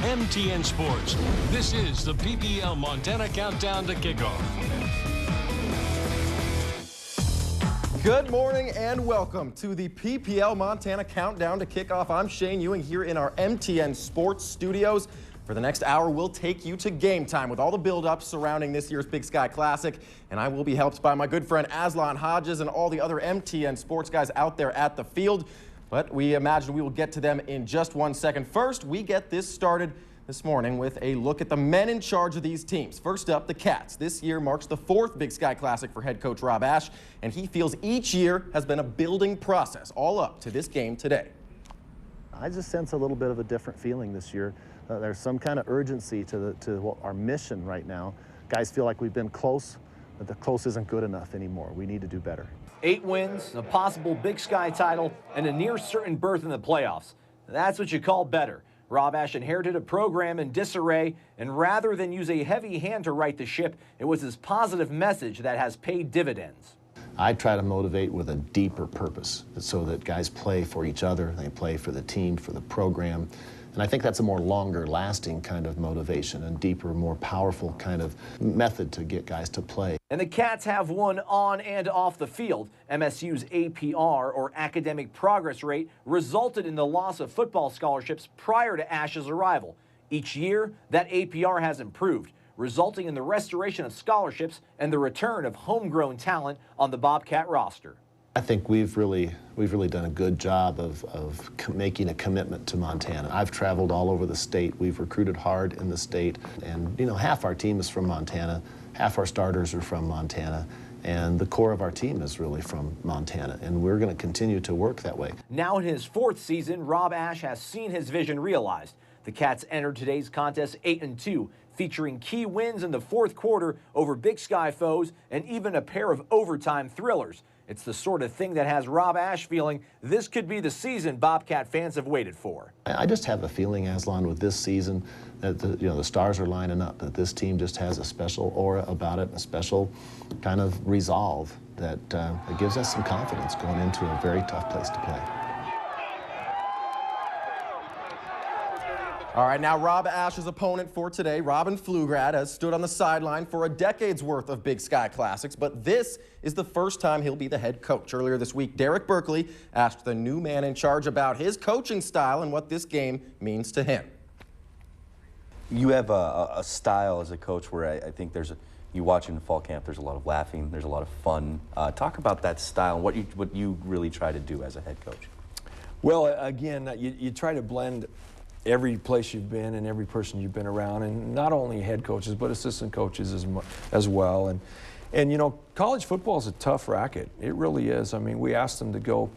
MTN Sports. This is the PPL Montana Countdown to Kickoff. Good morning and welcome to the PPL Montana Countdown to Kickoff. I'm Shane Ewing here in our MTN Sports studios. For the next hour, we'll take you to game time with all the build-ups surrounding this year's Big Sky Classic. And I will be helped by my good friend Aslan Hodges and all the other MTN Sports guys out there at the field. But we imagine we will get to them in just 1 second. First, we get this started this morning with a look at the men in charge of these teams. First up, the Cats. This year marks the 4th Big Sky Classic for head coach Rob Ashe, and he feels each year has been a building process, all up to this game today. I just sense a little bit of a different feeling this year. There's some kind of urgency to our mission right now. Guys feel like we've been close, but the close isn't good enough anymore. We need to do better. 8 wins, a possible Big Sky title, and a near certain berth in the playoffs. That's what you call better. Rob Ashe inherited a program in disarray, and rather than use a heavy hand to right the ship, it was his positive message that has paid dividends. I try to motivate with a deeper purpose so that guys play for each other, they play for the team, for the program. And I think that's a more longer lasting kind of motivation and deeper, more powerful kind of method to get guys to play. And the Cats have won on and off the field. MSU's APR, or academic progress rate, resulted in the loss of football scholarships prior to Ashe's arrival. Each year, that APR has improved, resulting in the restoration of scholarships and the return of homegrown talent on the Bobcat roster. I think we've really done a good job of making a commitment to Montana. I've traveled all over the state. We've recruited hard in the state, and you know, half our team is from Montana, half our starters are from Montana, and the core of our team is really from Montana, and we're going to continue to work that way. Now in his 4th season, Rob Ashe has seen his vision realized. The Cats entered today's contest 8-2, featuring key wins in the 4th quarter over Big Sky foes and even a pair of overtime thrillers. It's the sort of thing that has Rob Ashe feeling this could be the season Bobcat fans have waited for. I just have a feeling, Aslan, with this season that the stars are lining up, that this team just has a special aura about it, a special kind of resolve that gives us some confidence going into a very tough place to play. All right, now Rob Ashe's opponent for today, Robin Pflugrad, has stood on the sideline for a decade's worth of Big Sky Classics, but this is the first time he'll be the head coach. Earlier this week, Derek Berkeley asked the new man in charge about his coaching style and what this game means to him. You have a style as a coach where I think you watch in fall camp, there's a lot of laughing, there's a lot of fun. Talk about that style and what you really try to do as a head coach. Well, again, you try to blend every place you've been and every person you've been around, and not only head coaches but assistant coaches as well. And you know, college football is a tough racket. It really is. I mean, we asked them to go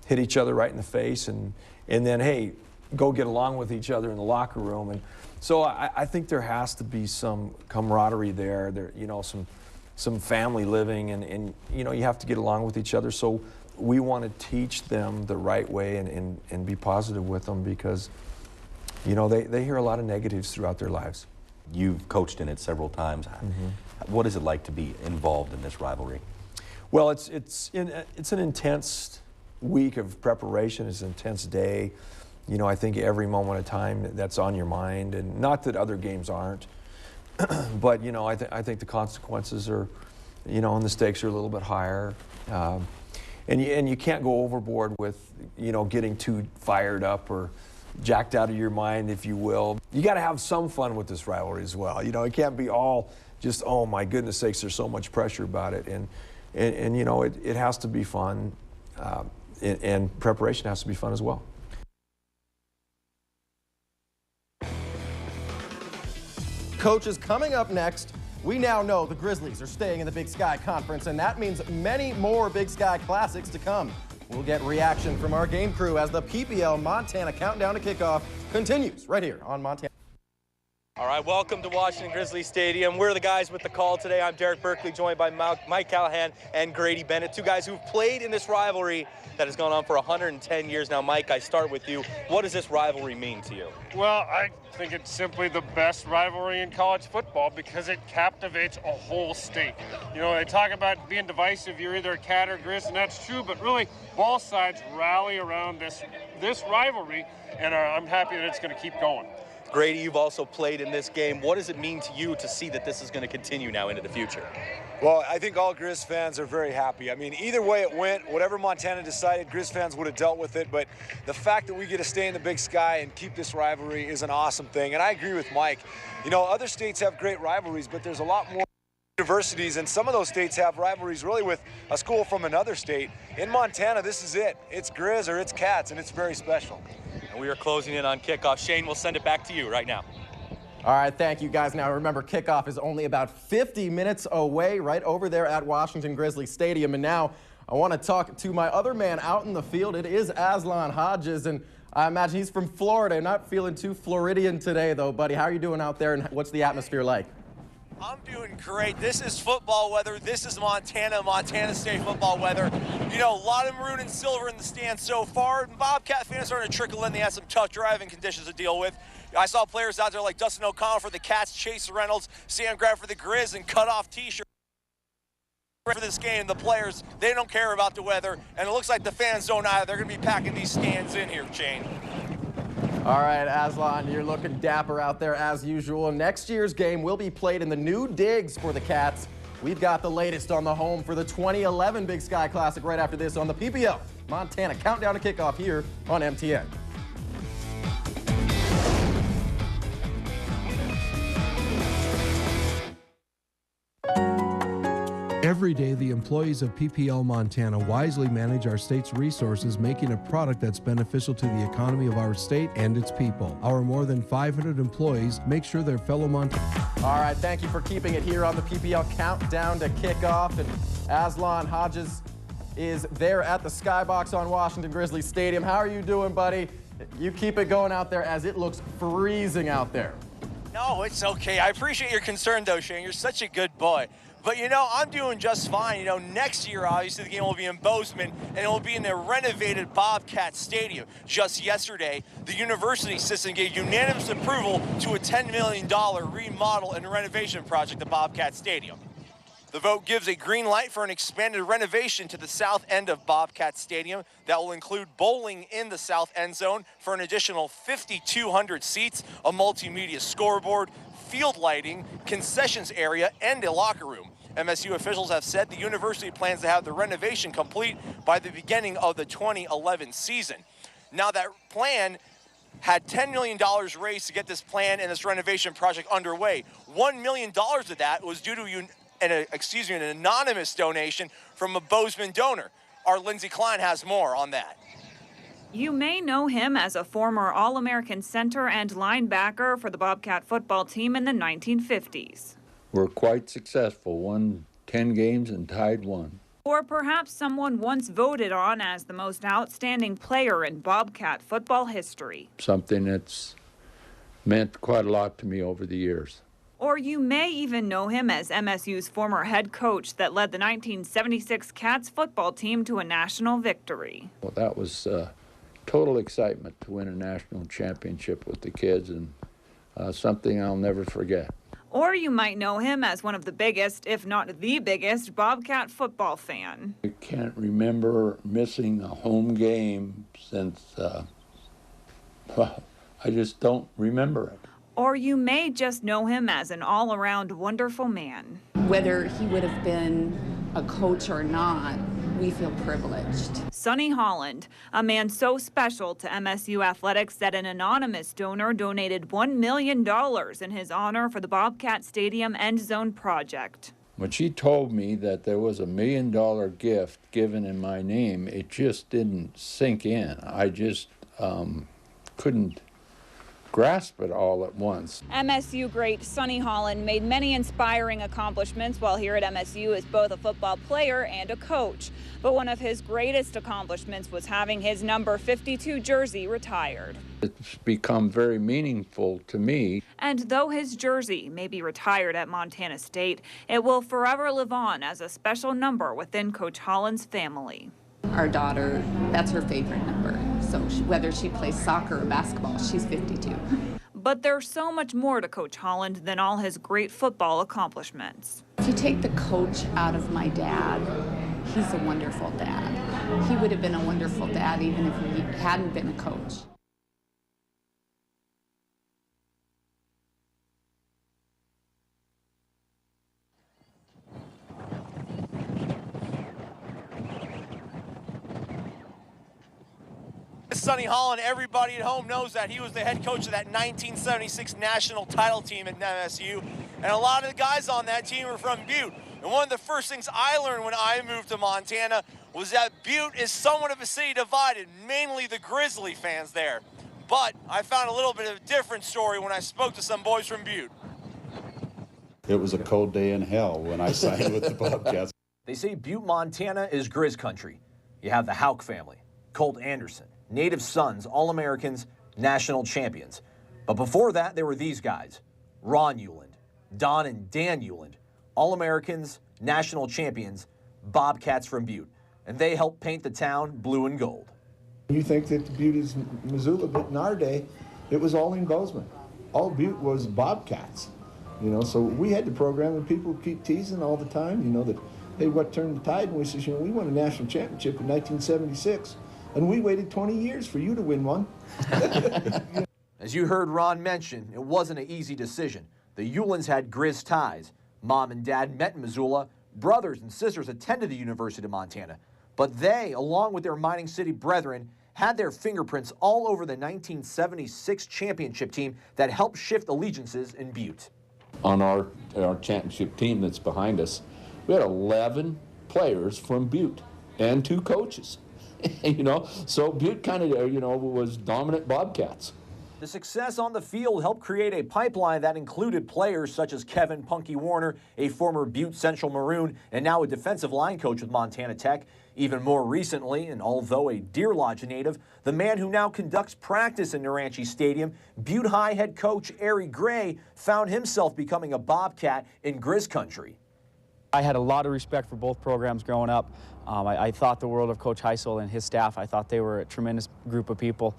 hit each other right in the face and then, hey, go get along with each other in the locker room. And so I think there has to be some camaraderie there, you know, some family living, and you know, you have to get along with each other. So we want to teach them the right way and be positive with them, because you know, they hear a lot of negatives throughout their lives. You've coached in it several times. Mm-hmm. What is it like to be involved in this rivalry? Well, it's an intense week of preparation. It's an intense day. You know, I think every moment of time that's on your mind, and not that other games aren't, but you know, I think the consequences are, you know, and the stakes are a little bit higher. And you can't go overboard with, you know, getting too fired up or jacked out of your mind, if you will. You got to have some fun with this rivalry as well. You know, it can't be all just, oh my goodness sakes, there's so much pressure about it. And you know, it has to be fun, and preparation has to be fun as well. Coaches, coming up next, we now know the Grizzlies are staying in the Big Sky Conference, and that means many more Big Sky Classics to come. We'll get reaction from our game crew as the PPL Montana Countdown to Kickoff continues right here on Montana. All right, welcome to Washington Grizzly Stadium. We're the guys with the call today. I'm Derek Berkeley, joined by Mike Callahan and Grady Bennett, two guys who've played in this rivalry that has gone on for 110 years now. Mike, I start with you. What does this rivalry mean to you? Well, I think it's simply the best rivalry in college football because it captivates a whole state. You know, they talk about being divisive, you're either a Cat or Griz, and that's true, but really both sides rally around this rivalry, and I'm happy that it's going to keep going. Grady, you've also played in this game. What does it mean to you to see that this is going to continue now into the future? Well, I think all Griz fans are very happy. I mean, either way it went, whatever Montana decided, Griz fans would have dealt with it. But the fact that we get to stay in the Big Sky and keep this rivalry is an awesome thing. And I agree with Mike. You know, other states have great rivalries, but there's a lot more universities, and some of those states have rivalries really with a school from another state. In Montana, this is it. It's Griz or it's Cats, and it's very special. And we are closing in on kickoff. Shane, we'll send it back to you right now. All right, thank you guys. Now remember, kickoff is only about 50 minutes away, right over there at Washington Grizzly Stadium. And now I want to talk to my other man out in the field. It is Aslan Hodges, and I imagine he's from Florida. Not feeling too Floridian today, though, buddy. How are you doing out there, and what's the atmosphere like? I'm doing great. This is football weather. This is Montana State football weather. You know, a lot of maroon and silver in the stands so far. Bobcat fans are starting to trickle in. They had some tough driving conditions to deal with. I saw players out there like Dustin O'Connell for the Cats, Chase Reynolds, Sam Grab for the Griz, and cut-off T-shirt for this game. The players, they don't care about the weather, and it looks like the fans don't either. They're going to be packing these stands in here, Shane. All right, Aslan, you're looking dapper out there as usual. Next year's game will be played in the new digs for the Cats. We've got the latest on the home for the 2011 Big Sky Classic right after this on the PPL Montana Countdown to Kickoff here on MTN. Every day, the employees of PPL Montana wisely manage our state's resources, making a product that's beneficial to the economy of our state and its people. Our more than 500 employees make sure their fellow Montanans. All right, thank you for keeping it here on the PPL Countdown to Kickoff. And Aslan Hodges is there at the Skybox on Washington Grizzly Stadium. How are you doing, buddy? You keep it going out there as it looks freezing out there. No, it's okay. I appreciate your concern, though, Shane. You're such a good boy. But, you know, I'm doing just fine. You know, next year, obviously, the game will be in Bozeman, and it will be in the renovated Bobcat Stadium. Just yesterday, the university system gave unanimous approval to a $10 million remodel and renovation project at Bobcat Stadium. The vote gives a green light for an expanded renovation to the south end of Bobcat Stadium that will include bowling in the south end zone for an additional 5,200 seats, a multimedia scoreboard, field lighting, concessions area, and a locker room. MSU officials have said the university plans to have the renovation complete by the beginning of the 2011 season. Now, that plan had $10 million raised to get this plan and this renovation project underway. $1 million of that was due to an anonymous donation from a Bozeman donor. Our Lindsey Klein has more on that. You may know him as a former All-American center and linebacker for the Bobcat football team in the 1950s. We're quite successful, won 10 games and tied 1. Or perhaps someone once voted on as the most outstanding player in Bobcat football history. Something that's meant quite a lot to me over the years. Or you may even know him as MSU's former head coach that led the 1976 Cats football team to a national victory. Well, that was total excitement to win a national championship with the kids, and something I'll never forget. Or you might know him as one of the biggest, if not the biggest, Bobcat football fan. I can't remember missing a home game since, well, I just don't remember it. Or you may just know him as an all-around wonderful man. Whether he would have been a coach or not, we feel privileged. Sonny Holland, a man so special to MSU athletics that an anonymous donor donated $1 million in his honor for the Bobcat Stadium End Zone project. When she told me that there was $1 million gift given in my name, it just didn't sink in. I just couldn't grasp it all at once. MSU great Sonny Holland made many inspiring accomplishments while here at MSU as both a football player and a coach. But one of his greatest accomplishments was having his number 52 jersey retired. It's become very meaningful to me. And though his jersey may be retired at Montana State, it will forever live on as a special number within Coach Holland's family. Our daughter, that's her favorite number. So whether she plays soccer or basketball, she's 52. But there's so much more to Coach Holland than all his great football accomplishments. If you take the coach out of my dad, he's a wonderful dad. He would have been a wonderful dad even if he hadn't been a coach. Sonny Holland, everybody at home knows that he was the head coach of that 1976 national title team at MSU, and a lot of the guys on that team were from Butte. And one of the first things I learned when I moved to Montana was that Butte is somewhat of a city divided, mainly the Grizzly fans there. But I found a little bit of a different story when I spoke to some boys from Butte. It was a cold day in hell when I signed with the Bobcats. They say Butte, Montana is Griz country. You have the Houck family, Colt Anderson, Native Sons, All-Americans, national champions. But before that, there were these guys, Ron Euland, Don and Dan Euland, All-Americans, national champions, Bobcats from Butte. And they helped paint the town blue and gold. You think that Butte is Missoula, but in our day, it was all in Bozeman. All Butte was Bobcats. You know, so we had the program, and people keep teasing all the time, you know, that, hey, what turned the tide? And we said, you know, we won a national championship in 1976. And we waited 20 years for you to win one. As you heard Ron mention, it wasn't an easy decision. The Eulands had Griz ties. Mom and Dad met in Missoula. Brothers and sisters attended the University of Montana. But they, along with their mining city brethren, had their fingerprints all over the 1976 championship team that helped shift allegiances in Butte. On our championship team that's behind us, we had 11 players from Butte and 2 coaches. You know, so Butte kind of, you know, was dominant Bobcats. The success on the field helped create a pipeline that included players such as Kevin Punky Warner, a former Butte Central Maroon, and now a defensive line coach with Montana Tech. Even more recently, and although a Deer Lodge native, the man who now conducts practice in Naranche Stadium, Butte High head coach Ari Gray, found himself becoming a Bobcat in Griz country. I had a lot of respect for both programs growing up. I thought the world of Coach Heisel and his staff. I thought they were a tremendous group of people.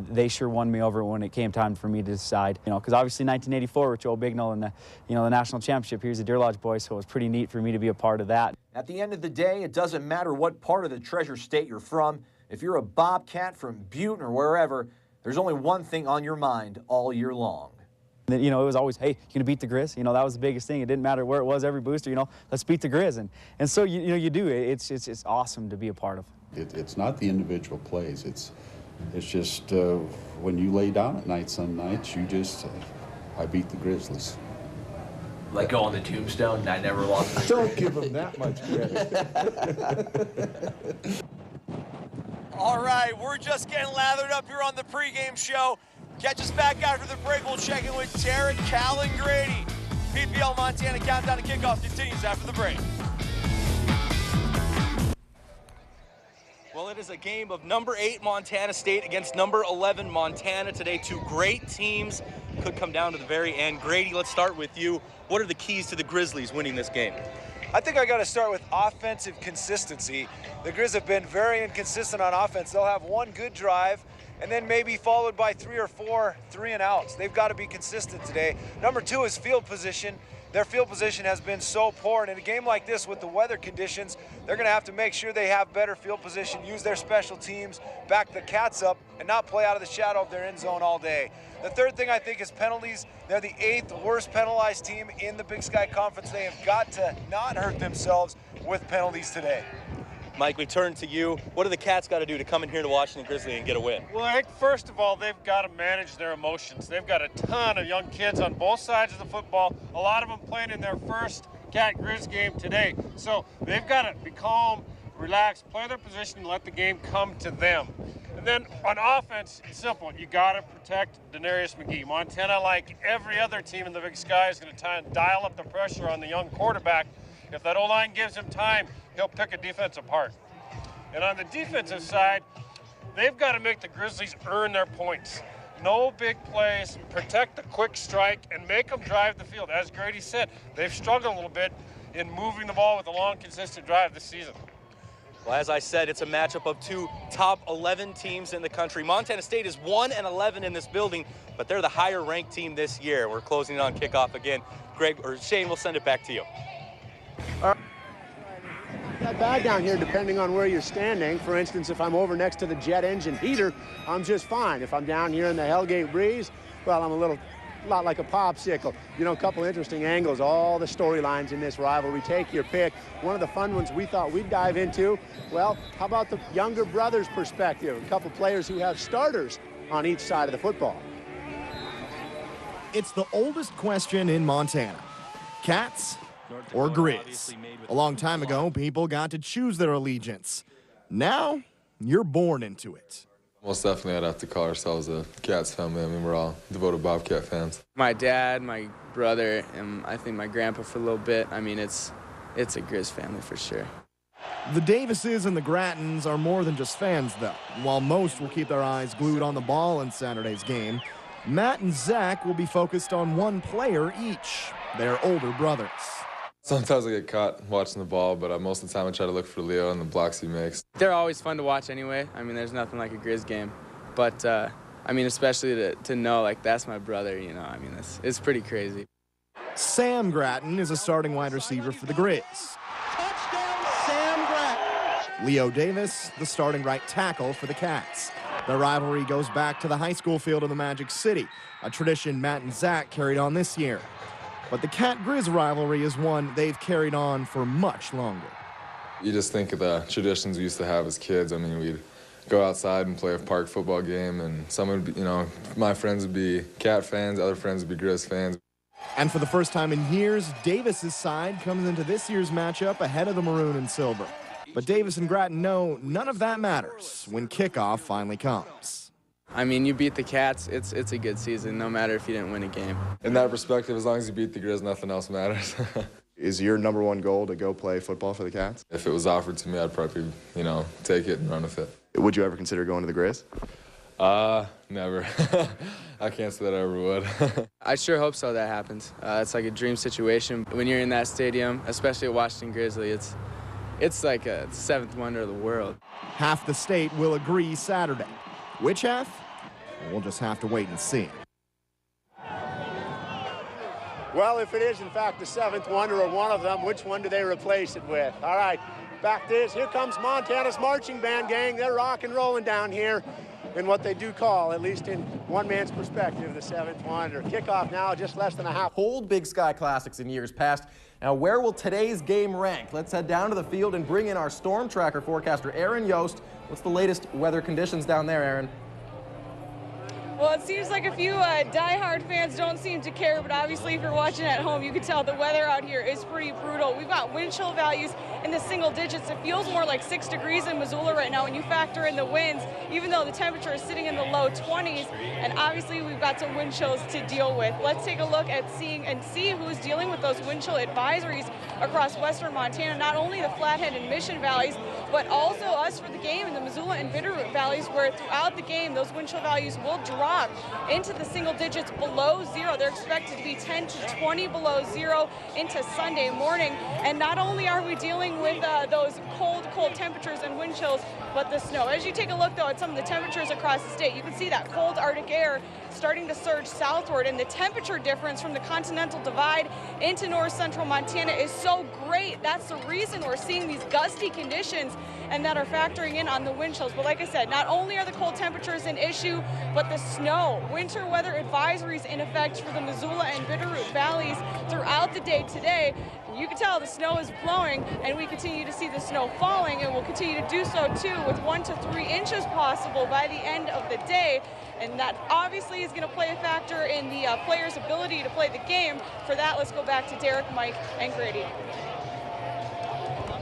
They sure won me over when it came time for me to decide. You know, because obviously 1984 with Joe Bignell and the national championship. He was a Deer Lodge boy, so it was pretty neat for me to be a part of that. At the end of the day, it doesn't matter what part of the Treasure State you're from. If you're a Bobcat from Butte or wherever, there's only one thing on your mind all year long. You know, it was always, hey, you're going to beat the Griz. You know, that was the biggest thing. It didn't matter where it was, every booster, you know, let's beat the Griz. And so, you know, you do. It's awesome to be a part of. It's not the individual plays. It's just when you lay down at night, some nights, you just, I beat the Grizzlies. Like go on the tombstone, I never lost. Don't give them that much credit. All right, we're just getting lathered up here on the pregame show. Catch us back after the break. We'll check in with Derek, Cal, and Grady. PPL Montana Countdown to Kickoff continues after the break. Well, it is a game of number 8 Montana State against number 11 Montana today. 2 great teams. Could come down to the very end. Grady, let's start with you. What are the keys to the Grizzlies winning this game? I think I got to start with offensive consistency. The Grizz have been very inconsistent on offense. They'll have one good drive, and then maybe followed by 3 or 4 3-and-outs. They've got to be consistent today. Number 2 is field position. Their field position has been so poor, and in a game like this with the weather conditions, they're going to have to make sure they have better field position, use their special teams, back the Cats up, and not play out of the shadow of their end zone all day. The third thing I think is penalties. They're the 8th worst penalized team in the Big Sky Conference. They have got to not hurt themselves with penalties today. Mike, we turn to you. What do the Cats got to do to come in here to Washington Grizzly and get a win? Well, I think first of all, they've got to manage their emotions. They've got a ton of young kids on both sides of the football, a lot of them playing in their first Cat Griz game today. So they've got to be calm, relax, play their position, and let the game come to them. And then on offense, it's simple. You got to protect Denarius McGee. Montana, like every other team in the Big Sky, is going to try and dial up the pressure on the young quarterback. If that O-line gives him time, he'll pick a defense apart. And on the defensive side, they've got to make the Grizzlies earn their points. No big plays, protect the quick strike, and make them drive the field. As Grady said, they've struggled a little bit in moving the ball with a long, consistent drive this season. Well, as I said, it's a matchup of 2 top 11 teams in the country. Montana State is 1-11 in this building, but they're the higher-ranked team this year. We're closing on kickoff again. Greg or Shane, we'll send it back to you. All right. Not bad down here depending on where you're standing. For instance, if I'm over next to the jet engine heater, I'm just fine. If I'm down here in the Hellgate breeze, well, I'm a little a lot like a popsicle. You know, a couple interesting angles, all the storylines in this rivalry. Take your pick. One of the fun ones we thought we'd dive into, well, how about the younger brother's perspective? A couple players who have starters on each side of the football. It's the oldest question in Montana. Cats or Griz? A long time ago, people got to choose their allegiance. Now, you're born into it. Most definitely, I'd have to call ourselves a Cats family. I mean, we're all devoted Bobcat fans. My dad, my brother, and I think my grandpa for a little bit. I mean, it's a Griz family for sure. The Davises and the Grattons are more than just fans, though. While most will keep their eyes glued on the ball in Saturday's game, Matt and Zach will be focused on one player each, their older brothers. Sometimes I get caught watching the ball, but most of the time I try to look for Leo and the blocks he makes. They're always fun to watch anyway. I mean, there's nothing like a Griz game. But, I mean, especially to know, like, that's my brother, you know. I mean, it's pretty crazy. Sam Gratton is a starting wide receiver for the Griz. Touchdown, Sam Gratton. Leo Davis, the starting right tackle for the Cats. The rivalry goes back to the high school field of the Magic City, a tradition Matt and Zach carried on this year. But the Cat Griz rivalry is one they've carried on for much longer. You just think of the traditions we used to have as kids. I mean, we'd go outside and play a park football game, and some would be, you know, my friends would be Cat fans, other friends would be Griz fans. And for the first time in years, Davis's side comes into this year's matchup ahead of the maroon and silver. But Davis and Gratton know none of that matters when kickoff finally comes. I mean, you beat the Cats, it's a good season, no matter if you didn't win a game. In that perspective, as long as you beat the Griz, nothing else matters. Is your #1 goal to go play football for the Cats? If it was offered to me, I'd probably, you know, take it and run with it. Would you ever consider going to the Griz? Never. I can't say that I ever would. I sure hope so that happens. It's like a dream situation. When you're in that stadium, especially at Washington Grizzly, it's like a seventh wonder of the world. Half the state will agree Saturday. Which half? We'll just have to wait and see. Well, if it is, in fact, the seventh wonder or one of them, which one do they replace it with? All right, back to this. Here comes Montana's marching band, gang. They're rock and rolling down here in what they do call, at least in one man's perspective, the seventh wonder. Kickoff now, just less than a half. Cold Big Sky Classics in years past. Now, where will today's game rank? Let's head down to the field and bring in our Storm Tracker forecaster, Aaron Yost. What's the latest weather conditions down there, Aaron? Well, it seems like a few diehard fans don't seem to care, but obviously if you're watching at home, you can tell the weather out here is pretty brutal. We've got wind chill values in the single digits. It feels more like 6 degrees in Missoula right now when you factor in the winds, even though the temperature is sitting in the low 20s, and obviously we've got some wind chills to deal with. Let's take a look at see who's dealing with those wind chill advisories across western Montana, not only the Flathead and Mission valleys, but also us for the game in the Missoula and Bitterroot valleys, where throughout the game those wind chill values will drop into the single digits below zero. They're expected to be 10 to 20 below zero into Sunday morning. And not only are we dealing with those cold temperatures and wind chills, but the snow. As you take a look, though, at some of the temperatures across the state, you can see that cold Arctic air starting to surge southward, and the temperature difference from the Continental Divide into north central Montana is so great. That's the reason we're seeing these gusty conditions and that are factoring in on the wind chills. But like I said, not only are the cold temperatures an issue, but the snow. Winter weather advisories in effect for the Missoula and Bitterroot valleys throughout the day today. You can tell the snow is blowing, and we continue to see the snow falling, and we'll continue to do so too, with 1 to 3 inches possible by the end of the day. And that obviously is going to play a factor in the players' ability to play the game. For that, let's go back to Derek, Mike, and Grady.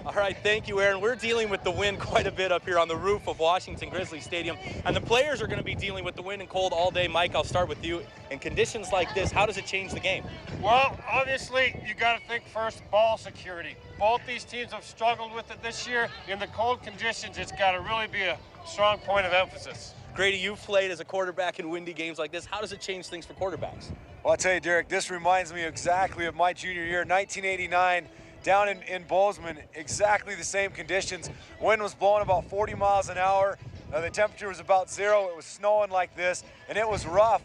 All right, thank you, Aaron. We're dealing with the wind quite a bit up here on the roof of Washington Grizzly Stadium, and the players are going to be dealing with the wind and cold all day. Mike, I'll start with you. In conditions like this, how does it change the game? Well, obviously, you got to think first ball security. Both these teams have struggled with it this year. In the cold conditions, it's got to really be a strong point of emphasis. Grady, you've played as a quarterback in windy games like this. How does it change things for quarterbacks? Well, I'll tell you, Derek, this reminds me exactly of my junior year, 1989. Down in Bozeman, exactly the same conditions. Wind was blowing about 40 miles an hour. The temperature was about zero. It was snowing like this, and it was rough.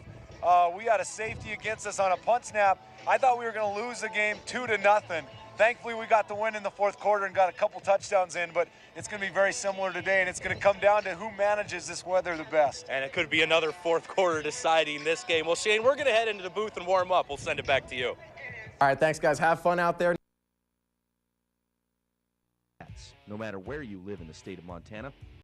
We had a safety against us on a punt snap. I thought we were going to lose the game 2-0. Thankfully, we got the win in the fourth quarter and got a couple touchdowns in, but it's going to be very similar today, and it's going to come down to who manages this weather the best. And it could be another fourth quarter deciding this game. Well, Shane, we're going to head into the booth and warm up. We'll send it back to you. All right, thanks, guys. Have fun out there. No matter where you live in the state of Montana,